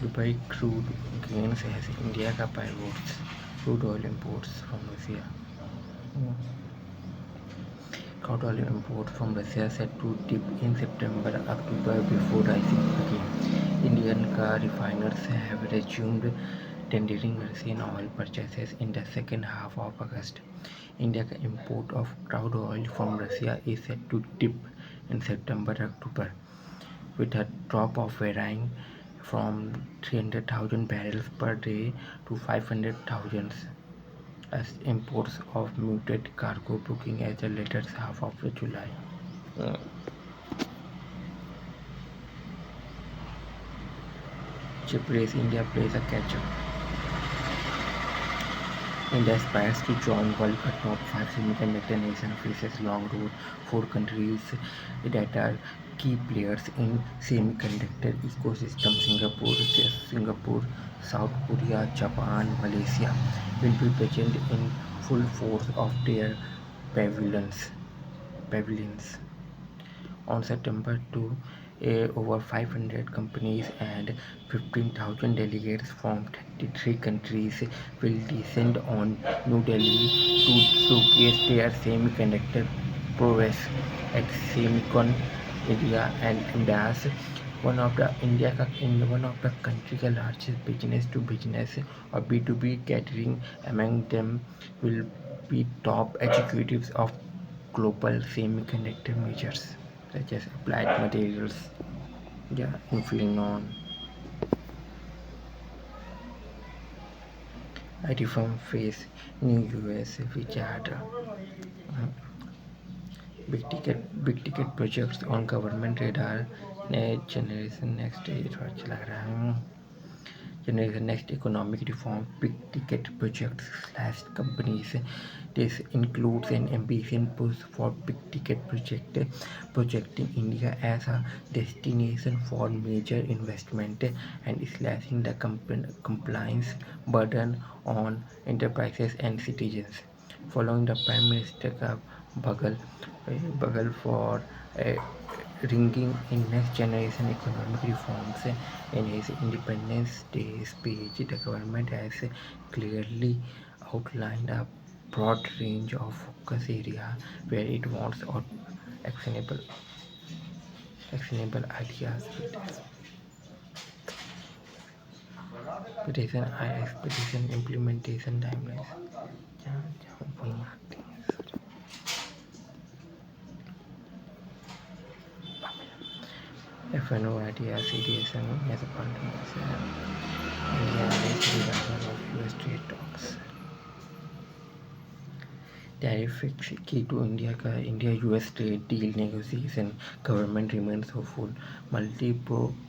Dubai crude gains as India का pivots crude oil imports from Russia. Hmm. Crude oil imports from Russia set to dip in September-October before rising again. Indian car refiners have resumed tendering Russian oil purchases in the second half of August. India's import of crude oil from Russia is set to dip in September-October, with a drop of varying from 300,000 barrels per day to 500,000 as imports of muted cargo booking as the latter half of July. Uh, India plays a catch-up. India aspires to join World Cup top 5 semiconductor nation faces long road. Four countries that are key players in semiconductor ecosystem: Singapore, South Korea, Japan, Malaysia will be present in full force of their pavilions. pavilions. On September 2, over 500 companies and 15,000 delegates from 33 countries will descend on New Delhi to showcase their semiconductor prowess at Semicon India and Indas. One of the country's largest business to business or B2B catering. Among them will be top executives of global semiconductor majors such as Applied Materials, yeah, Infineon, IT firm face new US which had big ticket projects on government radar. Generation next ये थोड़ा चला रहा है. Generation next economic reform big ticket projects slash companies. This includes an ambitious push for big ticket projecting India as a destination for major investment and slashing the compliance burden on enterprises and citizens. Following the Prime Minister का बगल for ringing in next generation economic reforms. In his Independence Day speech, the government has clearly outlined a broad range of focus area where it wants actionable, actionable ideas with expectation implementation timelines. FNO ideas, CDS and metropolitans. India is revival of US trade talks. Tariff key to India-US trade deal negotiation. Government remains hopeful. Multi-pronged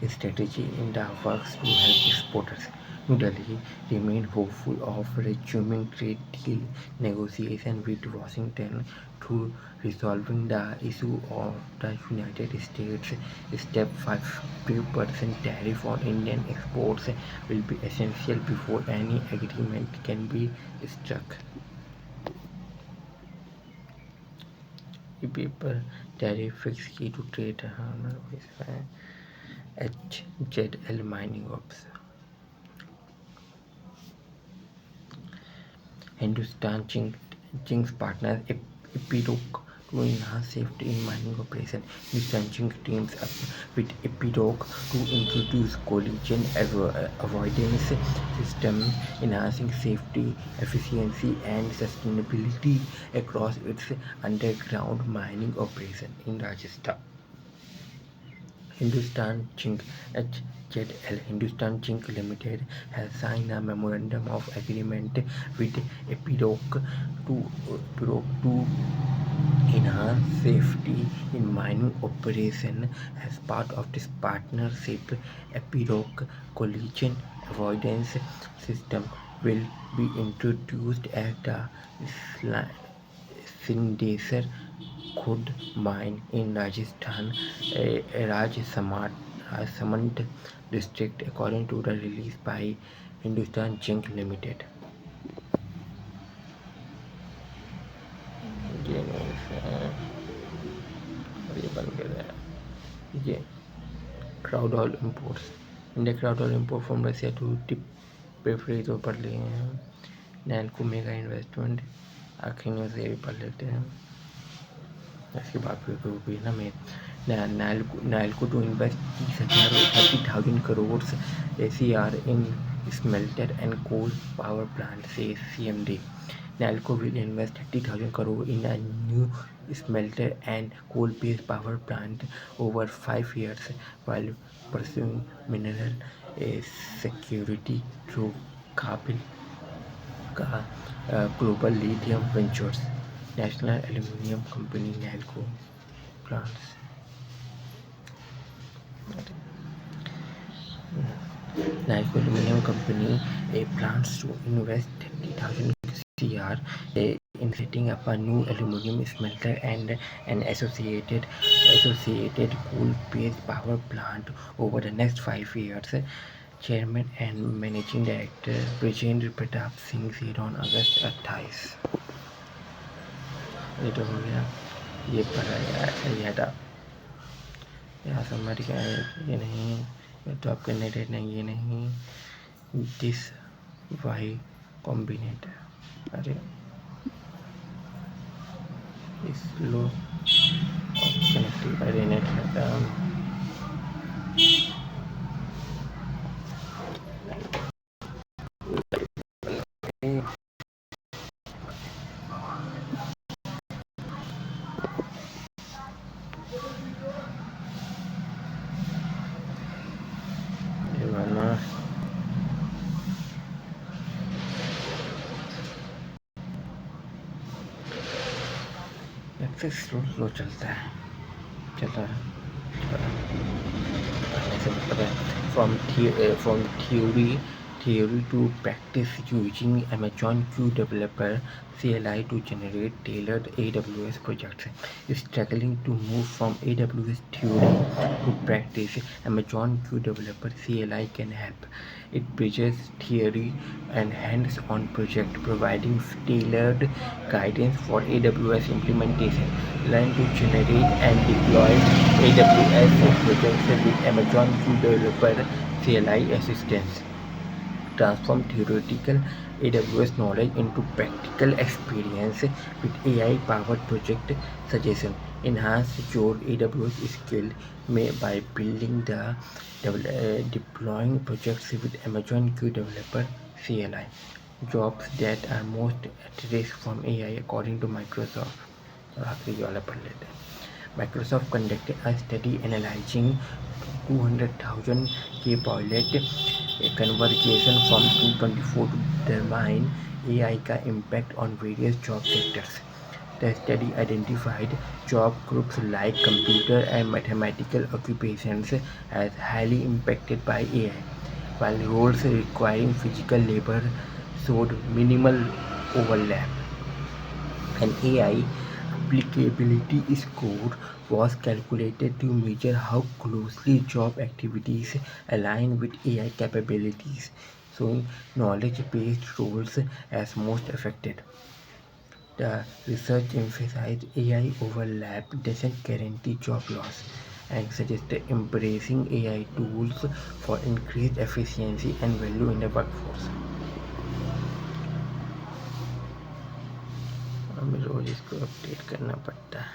strategy in the works to help exporters. New Delhi remained hopeful of resuming trade deal negotiation with Washington through resolving the issue of the United States. Step 5% tariff on Indian exports will be essential before any agreement can be struck. Paper tariff fix key to trade HZL mining ops. Hindustan Zinc's partner Epiroc to enhance safety in mining operation. Hindustan Zinc teams up with Epiroc to introduce collision avoidance system, enhancing safety, efficiency, and sustainability across its underground mining operation in Rajasthan. Hindustan Zinc (HZL) Hindustan Zinc Limited has signed a memorandum of agreement with Epiroc to enhance safety in mining operation. As part of this partnership, Epiroc collision avoidance system will be introduced at the Sindesar Khud mine in Rajasthan, Rajsamand district, according to the release by Hindustan Zinc Limited. ये बन गया ये crude oil imports. India crude oil import from Russia to tip पे freeze तो पढ़ लिए हैं. NALCO mega investment आखिर न्यूज़ ये भी पढ़ लेते हैं. इसके बाद फिर भी ना मैं Nalco to invest 30,000 crore ACR in smelter and coal power plant, says CMD. Nalco will invest 30,000 crore in a new smelter and coal-based power plant over 5 years while pursuing mineral security through Kabil का Global Lithium Ventures. National Aluminium Company Nalco plans. Nalco Aluminium Company plans to invest 30,000 crore in setting up a new aluminium smelter and an associated coal-based power plant over the next 5 years. Chairman and Managing Director Brigender Pratap Singh said on August 28. ये तो हो गया. ये पढ़ा यार था यहाँ समझ गया. ये नहीं, ये तो आपके नेटेड नहीं, ये नहीं. This Y Combinator. अरे इस लो कनेक्टिव बाय नेट है. स्लो चलता है. From theory to practice using Amazon Q Developer CLI to generate tailored AWS projects. Struggling to move from AWS theory to practice, Amazon Q Developer CLI can help. It bridges theory and hands-on project, providing tailored guidance for AWS implementation. Learn to generate and deploy AWS projects with Amazon Q Developer CLI assistance. Transform theoretical AWS knowledge into practical experience with AI-powered project suggestion. Enhance your AWS skill by building the deploying projects with Amazon Q Developer CLI. Jobs that are most at risk from AI according to Microsoft. और आखिरी वाला पढ़ लेते हैं. Microsoft conducted a study analyzing 200,000 pilot conversation from 2024 to determine AI का impact on various job sectors. The study identified job groups like computer and mathematical occupations as highly impacted by AI, while roles requiring physical labor showed minimal overlap. An AI applicability score was calculated to measure how closely job activities align with AI capabilities, showing knowledge-based roles as most affected. The research emphasized AI overlap doesn't guarantee job loss and suggested embracing AI tools for increased efficiency and value in the workforce. हमें रोज इसको update करना पड़ता है.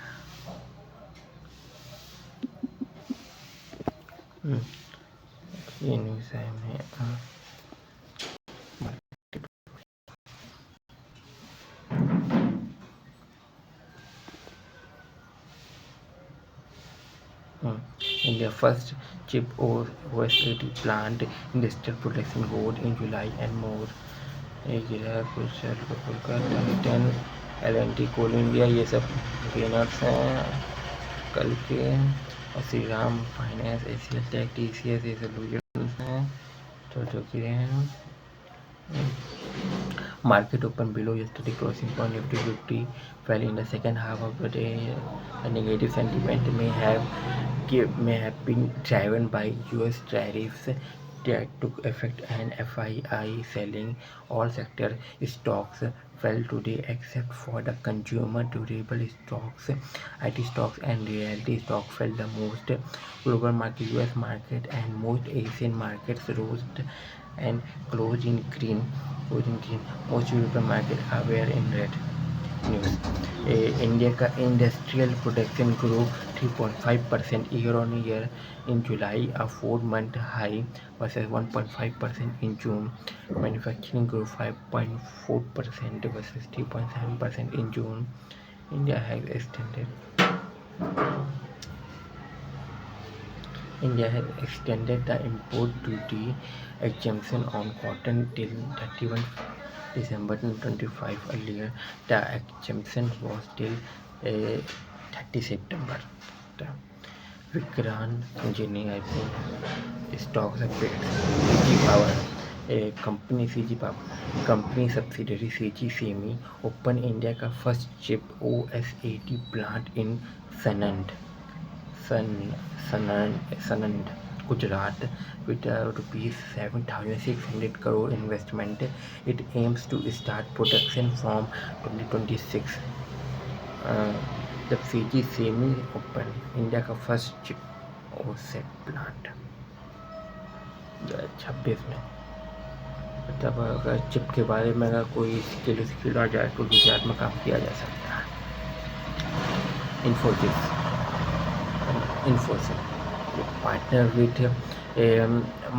ये news है में India first chip OS80 plant industrial production road in July and more. Koलकाता 10 L&T coal India ये सब गेनर्स हैं कल के. और Shri Ram finance Asian take TCS ये सोल्यूशंस हैं जो कि हैं. Market opened below yesterday, crossing point Nifty 50 fell in the second half of the day. A negative sentiment may have been driven by US tariffs that took effect and FII selling all sector stocks fell today except for the consumer durable stocks, IT stocks and realty stocks fell the most. Global market, US market and most Asian markets rose and closed in green. Most European markets were in red. News. India का industrial production grew 3.5% year-on-year in July, a 4-month high versus 1.5% in June. Manufacturing grew 5.4% versus 3.7% in June. India has extended India has extended the import duty exemption on cotton till 31 December 2025. Earlier, the exemption was till 30 September. The Vikrant Engineering, I think, stocks updates. CG Power, a company CG Power, company subsidiary CG Semi, opened India का first chip OSAT plant in Sanand. Sanand, Gujarat, with a rupees 7,600 crore investment. It aims to start production from 2026. Uh, the Fiji Semi Open, India का first chip OSAT plant 2026 में। मतलब अगर chip के बारे में अगर कोई स्किल आ जाए तो गुजरात में काम किया जा सकता है। Infosys partner with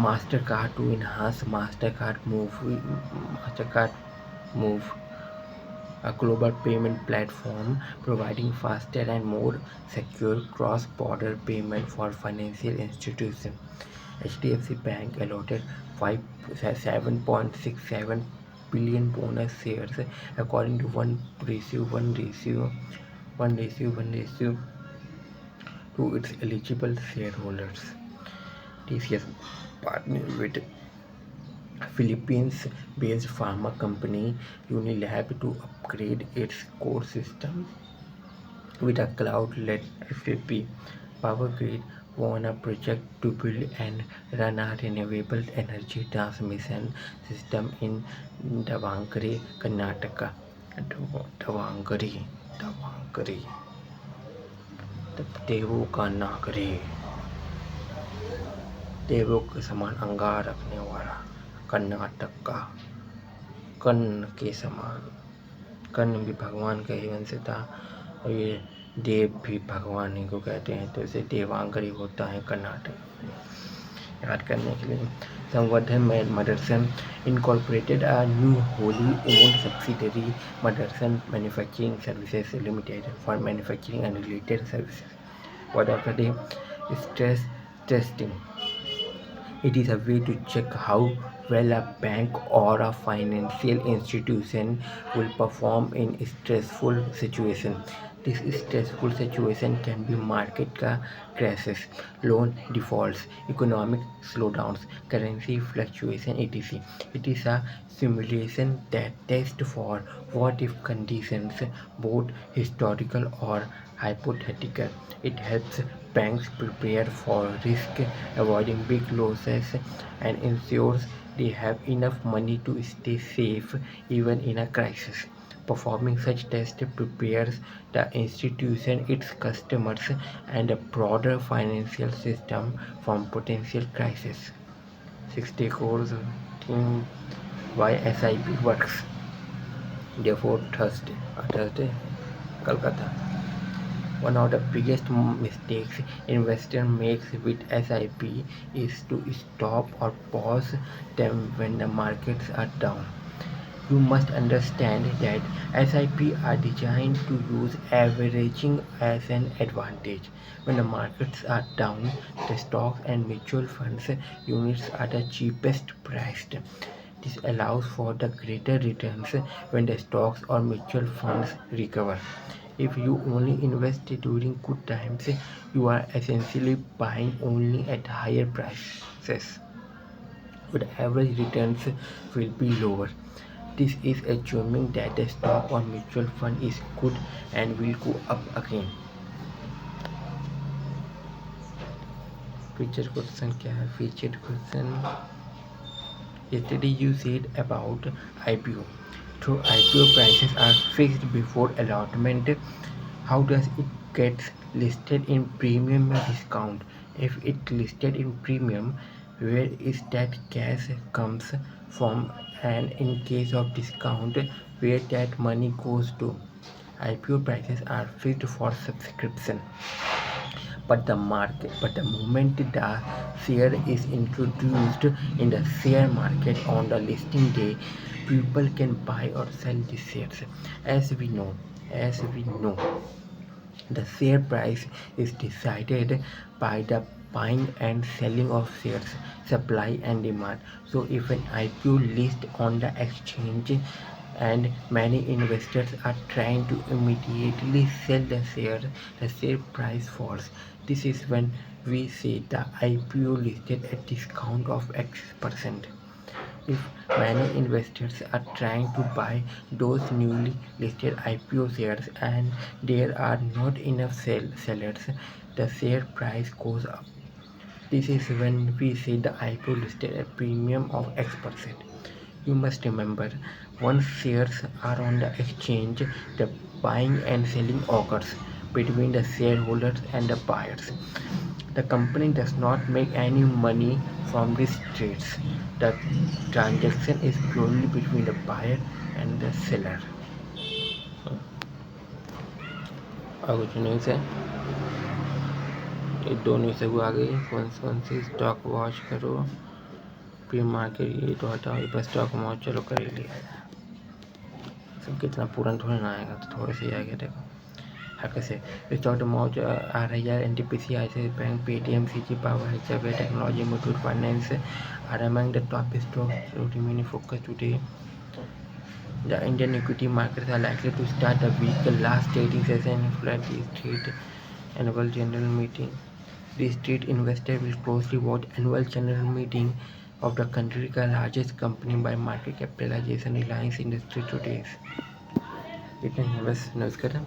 Mastercard to enhance Mastercard Move, a global payment platform providing faster and more secure cross-border payment for financial institutions. HDFC Bank allotted 7.67 billion bonus shares according to 1:1 to its eligible shareholders. TCS partnered with Philippines-based pharma company Unilab to upgrade its core system with a cloud-led SAP. Power Grid won a project to build and run a renewable energy transmission system in Davangere, Karnataka. Davangere. देवों का नागरी, देवों के समान अंगार रखने वाला कर्नाटक का कर्ण के समान। कर्ण भी भगवान का ही वंश था और ये देव भी भगवान ही को कहते हैं, तो इसे देवांगरी होता है कर्नाटक याद करने के लिए। संवर्धन Motherson incorporated a new wholly owned subsidiary, Motherson Manufacturing Services Limited, for manufacturing and related services. Word of the day: stress testing. It is a way to check how well a bank or a financial institution will perform in stressful situation. This stressful situation can be market crashes, loan defaults, economic slowdowns, currency fluctuation, etc. It is a simulation that tests for what-if conditions, both historical or hypothetical. It helps banks prepare for risk, avoiding big losses, and ensures they have enough money to stay safe even in a crisis. Performing such tests prepares the institution, its customers, and the broader financial system from potential crisis. 60 crores thing why SIP works. Therefore, Thursday, Kolkata. One of the biggest mistakes investor makes with SIP is to stop or pause them when the markets are down. You must understand that SIP are designed to use averaging as an advantage. When the markets are down, the stocks and mutual funds units are the cheapest priced. This allows for the greater returns when the stocks or mutual funds recover. If you only invest during good times, you are essentially buying only at higher prices. But average returns will be lower. This is assuming that the stock or mutual fund is good and will go up again. Feature question क्या है? Featured question Yesterday you said about IPO. So IPO prices are fixed before allotment. How does it get listed in premium or discount? If it listed in premium, where is that cash comes from, and in case of discount, where that money goes to? IPO prices are fixed for subscription, but the moment the share is introduced in the share market on the listing day, people can buy or sell the shares. As we know, as we know, the share price is decided by the buying and selling of shares, supply and demand. So if an IPO list on the exchange and many investors are trying to immediately sell the share price falls. This is when we say the IPO listed at discount of X%. If many investors are trying to buy those newly listed IPO shares and there are not enough sellers, the share price goes up. This is when we say the IPO listed at premium of X%. You must remember, once shares are on the exchange, the buying and selling occurs between the shareholders and the buyers. The company does not make any money from these trades. The transaction is purely between the buyer and the seller. और कुछ news है? ये दो news है, वो आ गई। कौन सी? Stock watch करो, प्री मार्केट, ये तो हटाओ, ये बस स्टॉक वॉच चलो कर ही लिया। सब कितना पूरा थोड़ा ना आएगा, तो थोड़े से ही आएगा। देखो कैसे स्टॉक मौज आ रही है। NTPC, ICICI bank, Paytm, CG power, HFL technology, Muthoot finance are among the top stocks to remain focused today. The Indian equity markets are likely to start the week. The last trading session at the Street annual general meeting. The Street investor will closely watch annual general meeting of the country's largest company by market capitalization, Reliance Industries today. इतना ही है बस, नमस्कार।